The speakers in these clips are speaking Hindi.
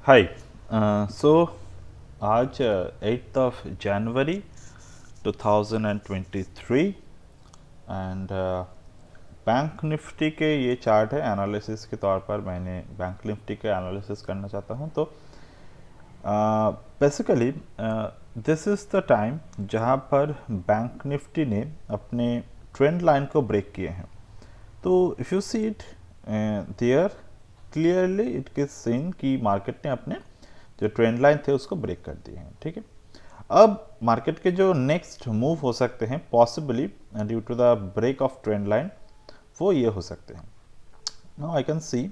हाय। सो आज 8th of January 2023 and bank Nifty के ये चार्ट है। एनालिसिस के तौर पर मैंने बैंक निफ्टी के एनालिसिस करना चाहता हूँ। तो basically this is the time जहाँ पर बैंक निफ्टी ने अपने ट्रेंड लाइन को ब्रेक किए हैं। तो if you see it there clearly it is seen कि मार्केट ने अपने जो ट्रेंड लाइन थे उसको ब्रेक कर दिए हैं। ठीक है, अब मार्केट के जो नेक्स्ट मूव हो सकते हैं possibly due to the break of trend line, वो ये हो सकते हैं। Now I can see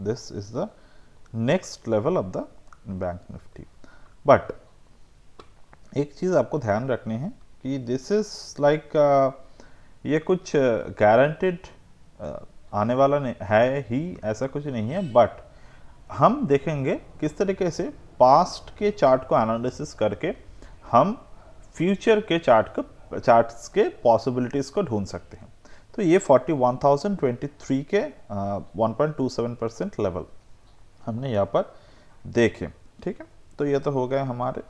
this is the next level of the bank Nifty. But एक चीज़ आपको ध्यान रखनी है कि दिस इज लाइक ये कुछ गारंटेड आने वाला नहीं है ही, ऐसा कुछ नहीं है। बट हम देखेंगे किस तरीके से पास्ट के चार्ट को एनालिसिस करके हम फ्यूचर के चार्ट्स के पॉसिबिलिटीज़ को ढूंढ सकते हैं। तो ये 41,023 के 1.27% लेवल हमने यहाँ पर देखे। ठीक है, तो ये तो हो गए हमारे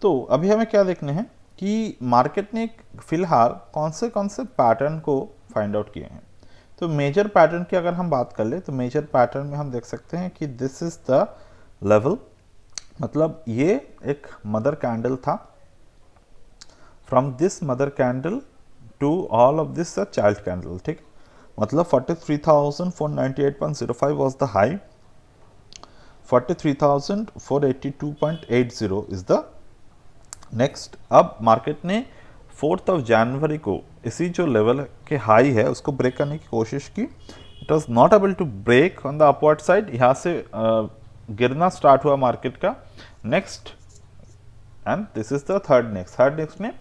तो अभी हमें क्या देखने हैं कि मार्केट ने फिलहाल कौन से पैटर्न को फाइंड आउट किए हैं। तो मेजर पैटर्न की अगर हम बात कर ले तो मेजर पैटर्न में हम देख सकते हैं कि दिस इज द लेवल, मतलब ये एक मदर कैंडल था। From this mother candle to all of this the child candle. ठीक, मतलब 43,498.05 was the high, 43,482.80 is the next. अब मार्केट ने 4th ऑफ जनवरी को इसी जो लेवल के हाई है उसको ब्रेक करने की कोशिश की। It was not able to break on the upward side. यहाँ से गिरना स्टार्ट हुआ मार्केट का next, and this is the third next में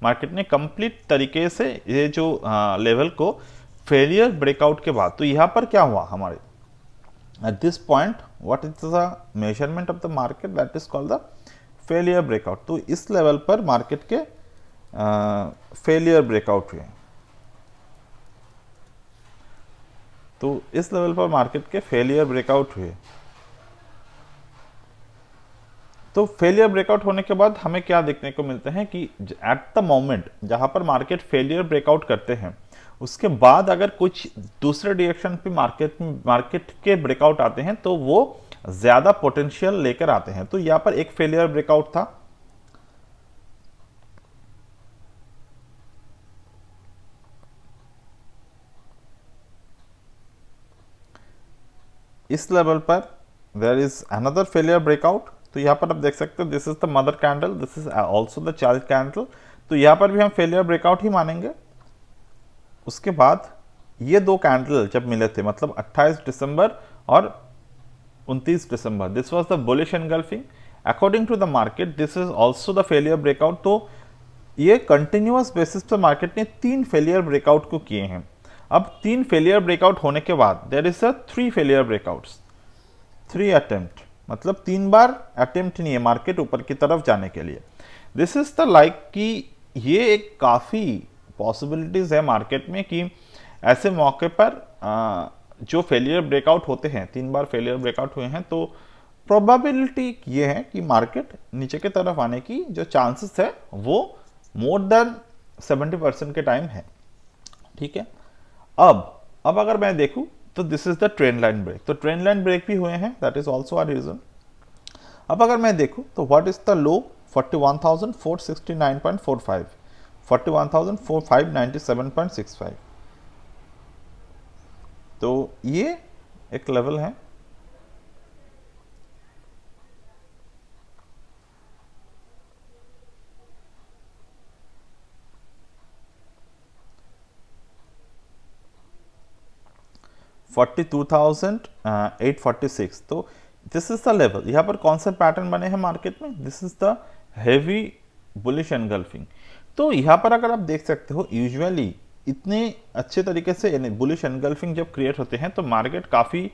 मार्केट ने कंप्लीट तरीके से ये जो लेवल को फेलियर ब्रेकआउट के बाद, तो यहाँ पर क्या हुआ हमारे at this point, what is the measurement of the market, that is called the failure breakout. तो इस लेवल पर मार्केट के फेलियर ब्रेकआउट हुए। तो इस लेवल पर मार्केट के फेलियर ब्रेकआउट हुए। तो फेलियर ब्रेकआउट होने के बाद हमें क्या देखने को मिलते हैं कि एट द मोमेंट जहां पर मार्केट फेलियर ब्रेकआउट करते हैं उसके बाद अगर कुछ दूसरे डायरेक्शन पे मार्केट के ब्रेकआउट आते हैं तो वो ज्यादा पोटेंशियल लेकर आते हैं। तो यहां पर एक फेलियर ब्रेकआउट था, इस लेवल पर there is another failure breakout. तो यहां पर आप देख सकते हो this is the mother candle, this is also the child candle. तो यहां पर भी हम फेलियर ब्रेकआउट ही मानेंगे। उसके बाद ये दो कैंडल जब मिले थे, मतलब 28 दिसंबर और 29 दिसंबर, this was the bullish engulfing. According to the market this is also the failure breakout. तो ये कंटिन्यूअस बेसिस पर मार्केट ने 3 फेलियर ब्रेकआउट को किए हैं। अब 3 फेलियर ब्रेकआउट होने के बाद there is a 3 failure breakouts, 3 attempt, मतलब 3 बार अटेम्प्ट नहीं है मार्केट ऊपर की तरफ जाने के लिए। दिस इज द लाइक कि ये एक काफ़ी पॉसिबिलिटीज़ है मार्केट में कि ऐसे मौके पर जो फेलियर ब्रेकआउट होते हैं, 3 बार फेलियर ब्रेकआउट हुए हैं, तो प्रोबेबिलिटी ये है कि मार्केट नीचे की तरफ आने की जो चांसेस है वो मोर देन 70% के टाइम है। ठीक है, अब अगर मैं देखूं तो this is the trend line break. तो ट्रेंड लाइन ब्रेक भी हुए हैं, that is also a reason. अब अगर मैं देखूं तो व्हाट इज द लो, 41,469.45, 41,597.65। तो ये एक लेवल है। $42,846। तो दिस इज द लेवल। यहाँ पर कौन से पैटर्न बने हैं मार्केट में, this is the heavy bullish engulfing. तो यहाँ पर अगर आप देख सकते हो यूजुअली इतने अच्छे तरीके से बुलिश एनगल्फिंग जब क्रिएट होते हैं तो मार्केट काफ़ी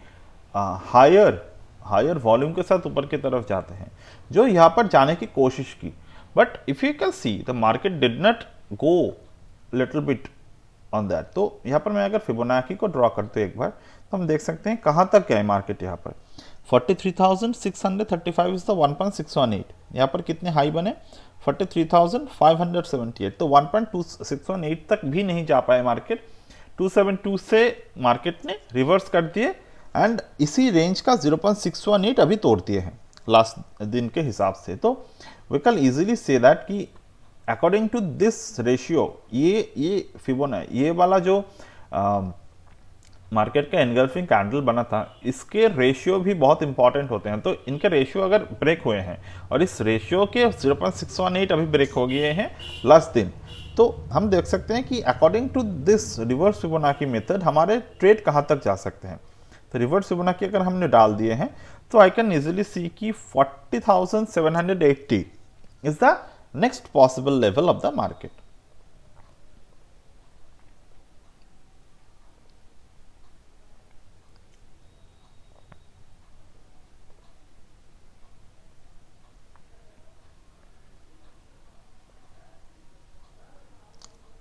हायर हायर वॉल्यूम के साथ ऊपर की तरफ जाते हैं, जो यहाँ पर जाने की कोशिश की, but if you can see the market did not go little bit on that. तो यहाँ पर मैं अगर फिबोनाची को ड्रॉ करते एक बार, तो हम देख सकते हैं कहाँ तक गए मार्केट। यहाँ पर 43,635 इज द 1.618। यहाँ पर कितने हाई बने, 43,578, तो 1.2618 तक भी नहीं जा पाए मार्केट। 272 से मार्केट ने रिवर्स कर दिए एंड इसी रेंज का 0.618 अभी तोड़ दिए हैं लास्ट दिन के हिसाब से। तो we can easily see that कि अकॉर्डिंग टू दिस रेशियो, ये फिबोनाची, ये वाला जो मार्केट का एनगल्फिंग कैंडल बना था, इसके रेशियो भी बहुत इंपॉर्टेंट होते हैं। तो इनके रेशियो अगर ब्रेक हुए हैं और इस रेशियो के 0.618 अभी ब्रेक हो गए हैं लास्ट दिन, तो हम देख सकते हैं कि according to this reverse Fibonacci method हमारे ट्रेड कहाँ तक जा सकते हैं। तो रिवर्स फिबोनाची अगर हमने डाल दिए हैं, तो आई कैन इजीली सी कि 40,780 is the next possible level of the market.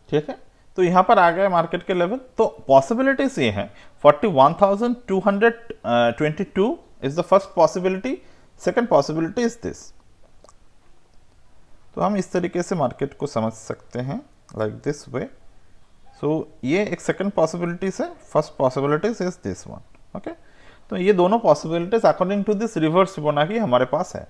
ठीक है, तो यहां पर आ गए मार्केट के लेवल। तो पॉसिबिलिटीज ये हैं, 41,222 is the first possibility, second possibility is this. तो हम इस तरीके से मार्केट को समझ सकते हैं, लाइक दिस वे। सो ये एक सेकंड पॉसिबिलिटीज है, first possibilities is this one. Okay, तो ये दोनों possibilities according to this reverse Fibonacci हमारे पास है।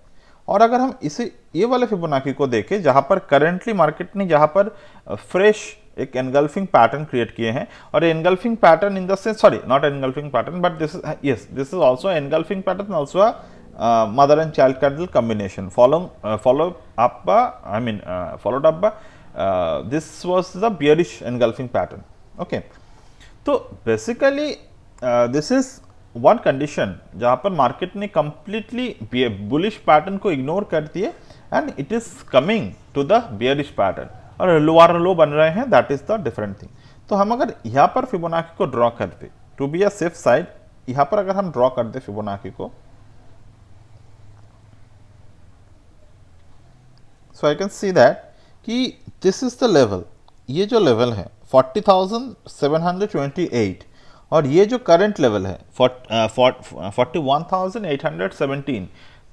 और अगर हम इसे ये वाले फिबोनाची को देखें, जहां पर करंटली मार्केट ने जहां पर फ्रेश एक एनगल्फिंग पैटर्न क्रिएट किए हैं, और engulfing pattern in the sense, sorry not engulfing pattern, but this is, yes this is also engulfing pattern, also mother and child candle combination followed up by this was the bearish engulfing pattern. Okay, तो basically this is one condition जहां पर मार्केट ने कंप्लीटली बुलिश पैटर्न को इग्नोर कर दिए and it is coming to the bearish pattern, और लोअर लो बन रहे हैं, that is the different thing. तो हम अगर यहाँ पर फिबोनाची को ड्रॉ करते to be a safe side, यहाँ पर अगर हम ड्रॉ कर दे फिबोनाची को, so I can see that कि दिस इज द लेवल, ये जो लेवल है 40,728, और ये जो करंट लेवल है 41,817,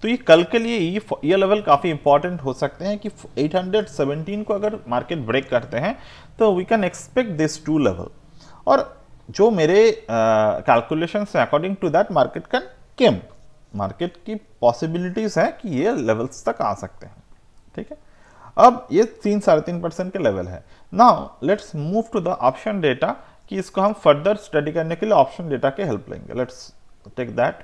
तो ये कल के लिए ये लेवल काफ़ी इंपॉर्टेंट हो सकते हैं कि 817 को अगर मार्केट ब्रेक करते हैं, तो we can expect this to level. और जो मेरे कैलकुलेशन से अकॉर्डिंग टू दैट मार्केट की पॉसिबिलिटीज है कि ये लेवल्स तक आ सकते हैं। ठीक है, अब ये 3-3.5% के लेवल है। Now let's move to the option data, कि इसको हम फर्दर स्टडी करने के लिए ऑप्शन डेटा के हेल्प लेंगे। Let's take that.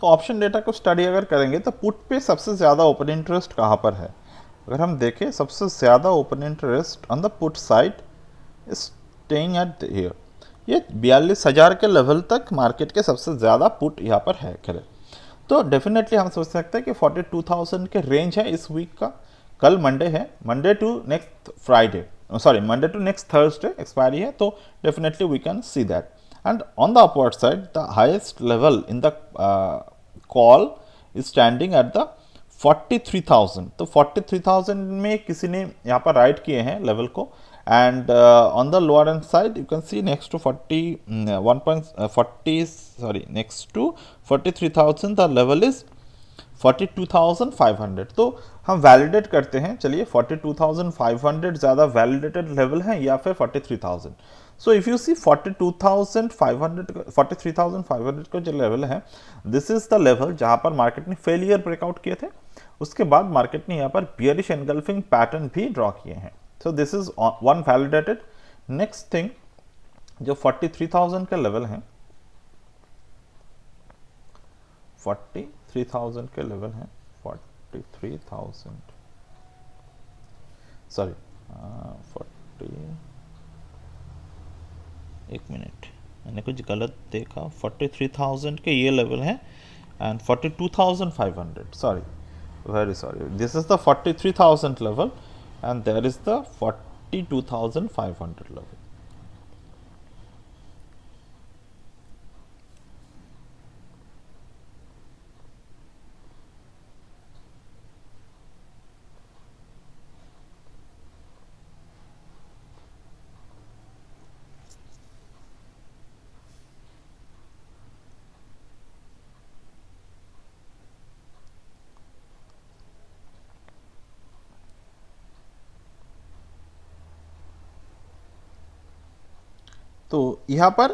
तो ऑप्शन डेटा को स्टडी अगर करेंगे, तो पुट पे सबसे ज़्यादा ओपन इंटरेस्ट कहाँ पर है, अगर हम देखें सबसे ज़्यादा open interest on the put side staying at here, ये 42,000 के लेवल तक मार्केट के सबसे ज़्यादा पुट यहाँ पर है करे। तो डेफिनेटली हम सोच सकते हैं कि 42,000 के रेंज है इस वीक का। कल मंडे है, Monday to next Friday, sorry Monday to next Thursday expiry है, तो definitely we can see that. And on the upward side the highest level in the call is standing at the 43,000। तो 43,000 में किसी ने यहाँ पर राइट किए हैं लेवल को, and on the lower hand side you can see next to 43,000 the level is 42,500। तो हम वैलिडेट करते हैं, चलिए 42,500 ज़्यादा वैलिडेटेड लेवल है या फिर 43,000। सो इफ़ यू सी 43,500 का जो लेवल है, दिस इज द लेवल जहाँ पर मार्केट ने फेलियर ब्रेकआउट किए थे। उसके बाद मार्केट ने यहाँ पर बियरिश एनगल्फिंग पैटर्न भी ड्रॉ किए हैं। So this is one validated। next thing जो 43,000 का लेवल है, 43,000 के लेवल है, 43,000 सॉरी 40, एक मिनट मैंने कुछ गलत देखा, 43,000 के ये लेवल है and 42,500, sorry very sorry, this is the 43,000 level and there is the 42,500 level। तो यहाँ पर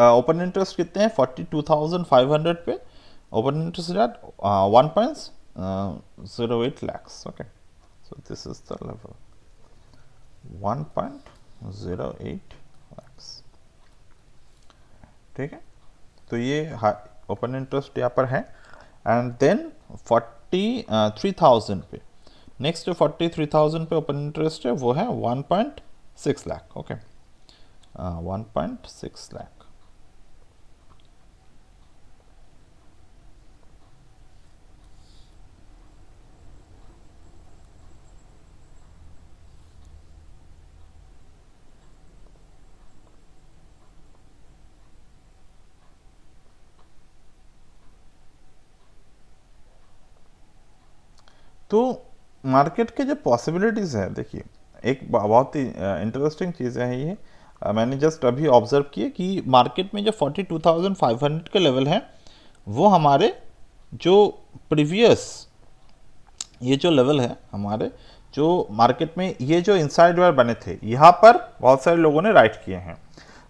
ओपन इंटरेस्ट कितने हैं 42,500 पे open interest eight 1.08 lakhs. Okay, so this is the level 1.08 lakhs. ठीक है, तो ये ओपन इंटरेस्ट यहाँ पर है. एंड देन 43,000 पे नेक्स्ट 43,000 पे ओपन इंटरेस्ट है, वो है 1.6 लाख. ओके, 1.6 लाख. तो मार्केट के जो पॉसिबिलिटीज़ है, देखिए एक बहुत ही इंटरेस्टिंग चीज़ है ये. मैंने जस्ट अभी ऑब्जर्व किया कि मार्केट में जो 42,500 के लेवल है, वो हमारे जो प्रीवियस ये जो लेवल है हमारे जो मार्केट में ये जो इनसाइड वेयर बने थे, यहाँ पर बहुत सारे लोगों ने राइट किए हैं.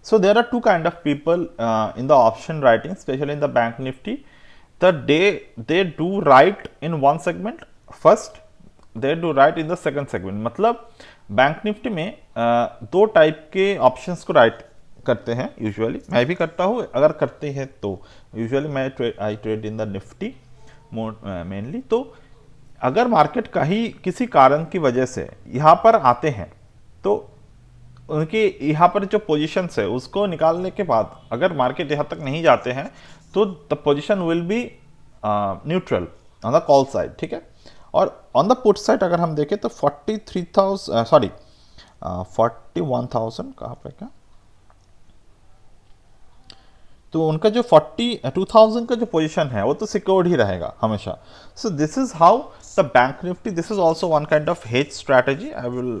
So there are two kind of people in the option writing, specially in the bank Nifty. they do write in one segment first, they do write in the second segment. मतलब बैंक निफ्टी में दो टाइप के ऑप्शंस को राइट करते हैं यूजुअली. मैं भी करता हूँ, अगर करते हैं तो यूजुअली मैं I trade in the Nifty mainly. तो अगर मार्केट का ही किसी कारण की वजह से यहाँ पर आते हैं, तो उनकी यहाँ पर जो पोजीशंस है उसको निकालने के बाद अगर मार्केट यहाँ तक नहीं जाते हैं, तो the position will be neutral on the call side. ठीक है, और ऑन द पुट साइड अगर हम देखें तो 41,000 कहाँ पे क्या, तो उनका जो 42,000 का जो पोजीशन है वो तो सिक्योर्ड ही रहेगा हमेशा. So this is how the bank Nifty, this is also one kind of hedge strategy. I will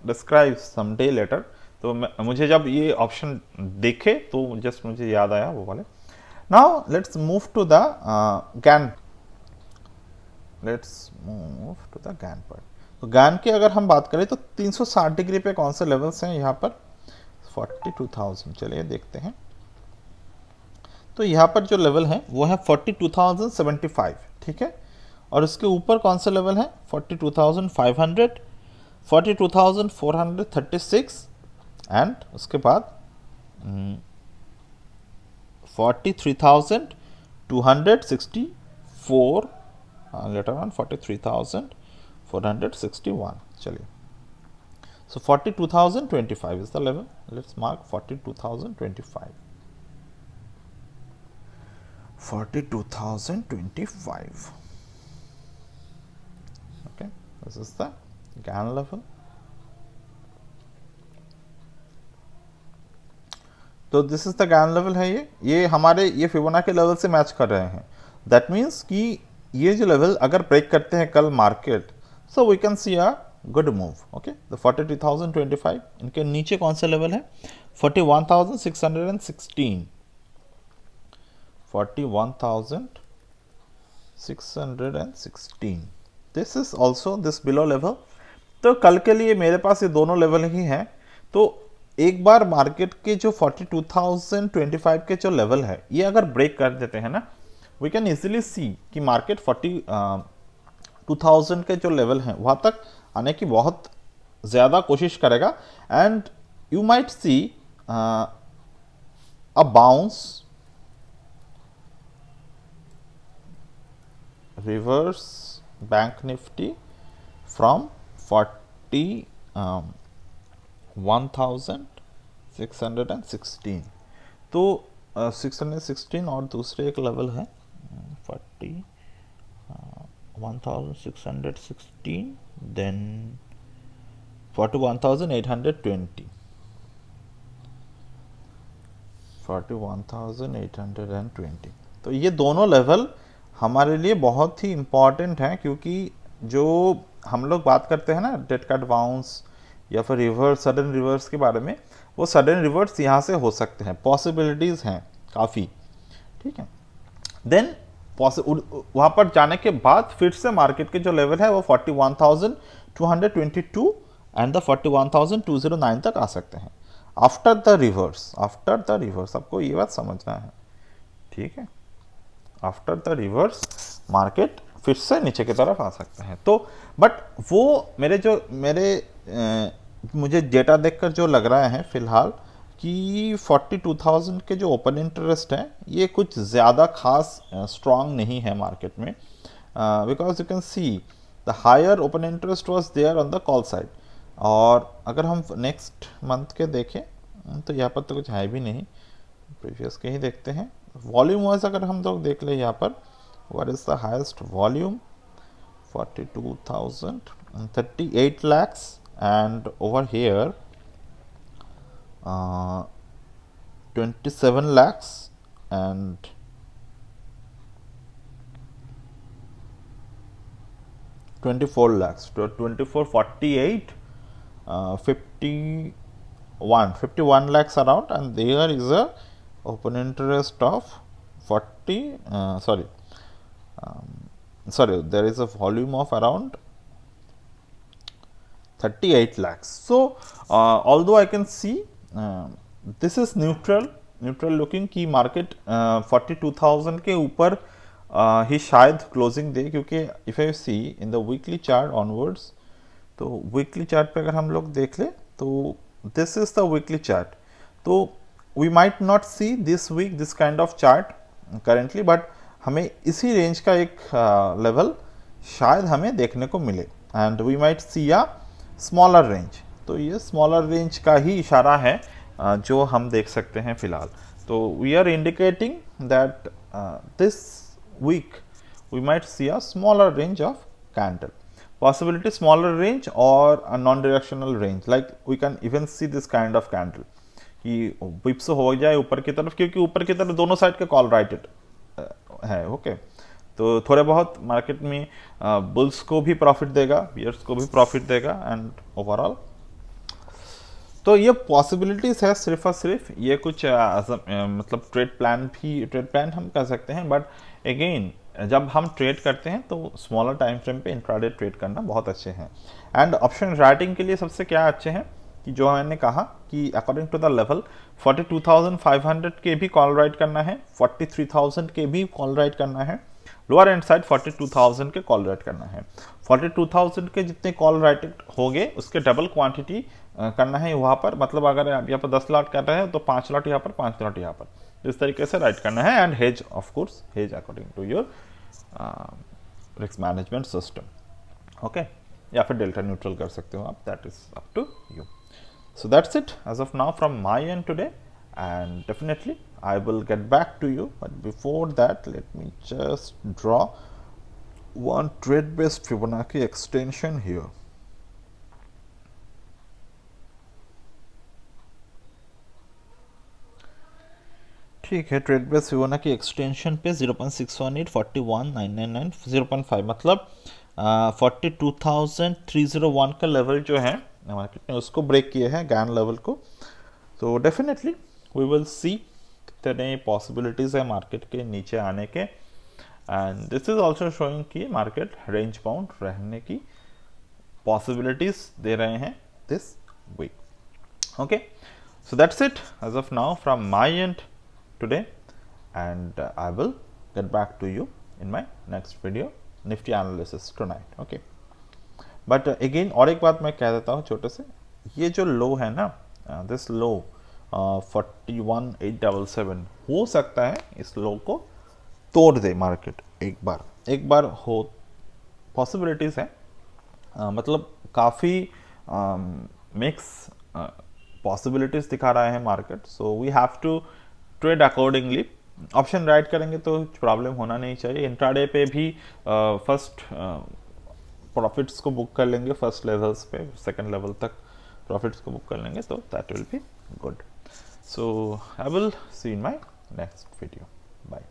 describe some day later. तो मुझे जब ये ऑप्शन देखे तो जस्ट मुझे याद आया वो वाले. Now let's move to the gain. Let's move to the gain पर. तो गैन की अगर हम बात करें तो 360 डिग्री पे कौन से लेवल्स हैं यहाँ पर 42,000. चलिए देखते हैं. तो यहाँ पर जो लेवल है वो है 42,075. ठीक है, और उसके ऊपर कौन सा लेवल है 42,500, 42,436 एंड उसके बाद 43,264 लेटर ऑन 43,461. चलिए, सो 42,025 is the level. Let's mark 42,025. 42,025. Okay, this is the GAN level. तो this is the GAN level है. ये हमारे ये फिबोना के लेवल से मैच कर रहे हैं. दैट मीन्स कि ये जो लेवल अगर ब्रेक करते हैं कल market, so we can see a good move. Okay, the 42,025. इनके नीचे कौन सा लेवल है 41,616. 41,616. This is also this below level. तो कल के लिए मेरे पास ये दोनों लेवल ही हैं. तो एक बार मार्केट के जो 42,025 के जो लेवल है ये अगर ब्रेक कर देते हैं ना, वी कैन इजीली सी कि मार्केट 42,000 के जो लेवल हैं वहाँ तक आने की बहुत ज़्यादा कोशिश करेगा. And you might see a bounce reverse bank nifty from 41,616. तो 616 और दूसरे एक लेवल है 41,616 देन 41,820. 41,820. तो ये दोनों लेवल हमारे लिए बहुत ही इम्पॉर्टेंट है, क्योंकि जो हम लोग बात करते हैं ना डेट कट बाउंस या फिर रिवर्स, सडन रिवर्स के बारे में, वो सडन रिवर्स यहाँ से हो सकते हैं, पॉसिबिलिटीज़ हैं काफ़ी. ठीक है, देन वहाँ पर जाने के बाद फिर से मार्केट के जो लेवल है वो 41,222 एंड द 41,209 तक आ सकते हैं. After the reverse, after the reverse, आपको ये बात समझना है, ठीक है। आफ्टर द रिवर्स मार्केट फिर से नीचे की तरफ आ सकते हैं। तो बट वो मुझे डेटा देखकर जो लग रहा है फिलहाल कि 42,000 के जो ओपन इंटरेस्ट है ये कुछ ज़्यादा खास स्ट्रांग नहीं है मार्केट में, because you can see the higher open interest was there on the call side. और अगर हम नेक्स्ट मंथ के देखें तो यहाँ पर तो कुछ है भी नहीं, प्रीवियस के ही देखते हैं। वॉल्यूम वाइज अगर हम लोग देख ले यहाँ पर, what is the highest volume, 42,000 and 38 lakhs, and over here 27 lakhs and 24 lakhs, 24, 48, 51 lakhs around, and there is a open interest of 40, there is a volume of around 38 lakhs. So although I can see this is neutral looking कि मार्केट 42,000 के ऊपर ही शायद क्लोजिंग दे, क्योंकि if I see in the weekly chart onwards, तो वीकली चार्ट पे अगर हम लोग देख ले तो this is the weekly chart, तो we might not see this week this kind of chart currently, but हमें इसी रेंज का एक लेवल शायद हमें देखने को मिले, and we might see a smaller range. तो ये स्मॉलर रेंज का ही इशारा है जो हम देख सकते हैं फिलहाल। तो we are indicating that this week we might see a smaller range of candle, possibility smaller range or a non-directional range, like we can even see this kind of candle कि विप्स हो जाए ऊपर की तरफ, क्योंकि ऊपर की तरफ दोनों साइड के कॉल राइटेड है, ओके। तो थोड़े बहुत मार्केट में बुल्स को भी प्रॉफिट देगा, बियर्स को भी प्रॉफिट देगा, एंड ओवरऑल तो ये पॉसिबिलिटीज है सिर्फ और सिर्फ, ये कुछ मतलब ट्रेड प्लान हम कर सकते हैं, बट अगेन जब हम ट्रेड करते हैं तो स्मॉलर टाइम फ्रेम पे इंट्राडे ट्रेड करना बहुत अच्छे हैं। एंड ऑप्शन राइटिंग के लिए सबसे क्या अच्छे हैं कि जो मैंने कहा कि अकॉर्डिंग टू द लेवल 42,500 के भी कॉल राइट करना है, 43,000 के भी कॉल राइट करना है, लोअर एंड साइड 42,000 के कॉल राइट करना है। 42,000 के जितने कॉल राइट हो गए उसके डबल क्वांटिटी करना है वहाँ पर, मतलब अगर आप यहाँ पर 10 लॉट कर रहे हैं तो 5 लॉट यहाँ पर, 5 लॉट यहाँ पर, इस तरीके से राइट करना है। And hedge of course, hedge according to your risk management system, okay, या फिर डेल्टा न्यूट्रल कर सकते हो आप, that is up to you. So that's it as of now from my end today, and definitely I will get back to you, but before that let me just draw one trade based Fibonacci extension here. ठीक है, ट्रेड बेस फिबोनाची एक्सटेंशन पे 0.618, 41,999, 0.5 मतलब 42,301 का लेवल जो है मार्केट ने उसको ब्रेक किया है, गैन लेवल को। तो डेफिनेटली वी विल सी कितने पॉसिबिलिटीज़ है मार्केट के नीचे आने के, and this is also showing कि मार्केट रेंज बाउंड रहने की पॉसिबिलिटीज़ दे रहे हैं this week, okay. So that's it as of now from my end today, and I will get back to you in my next video, Nifty analysis tonight, okay. But again और एक बात मैं कह देता हूँ छोटे से, ये जो लो है ना, दिस लो 41,877 हो सकता है इस लो को तोड़ दे मार्केट एक बार हो, पॉसिबिलिटीज़ है, मतलब काफ़ी मिक्स पॉसिबिलिटीज दिखा रहा है market. So we have to trade accordingly. Option write करेंगे तो प्रॉब्लम होना नहीं चाहिए। इंट्राडे पे भी फर्स्ट प्रॉफिट्स को बुक कर लेंगे, फर्स्ट लेवल्स पे सेकंड लेवल तक प्रॉफिट्स को बुक कर लेंगे तो that will be good. So I will see in my next video, bye.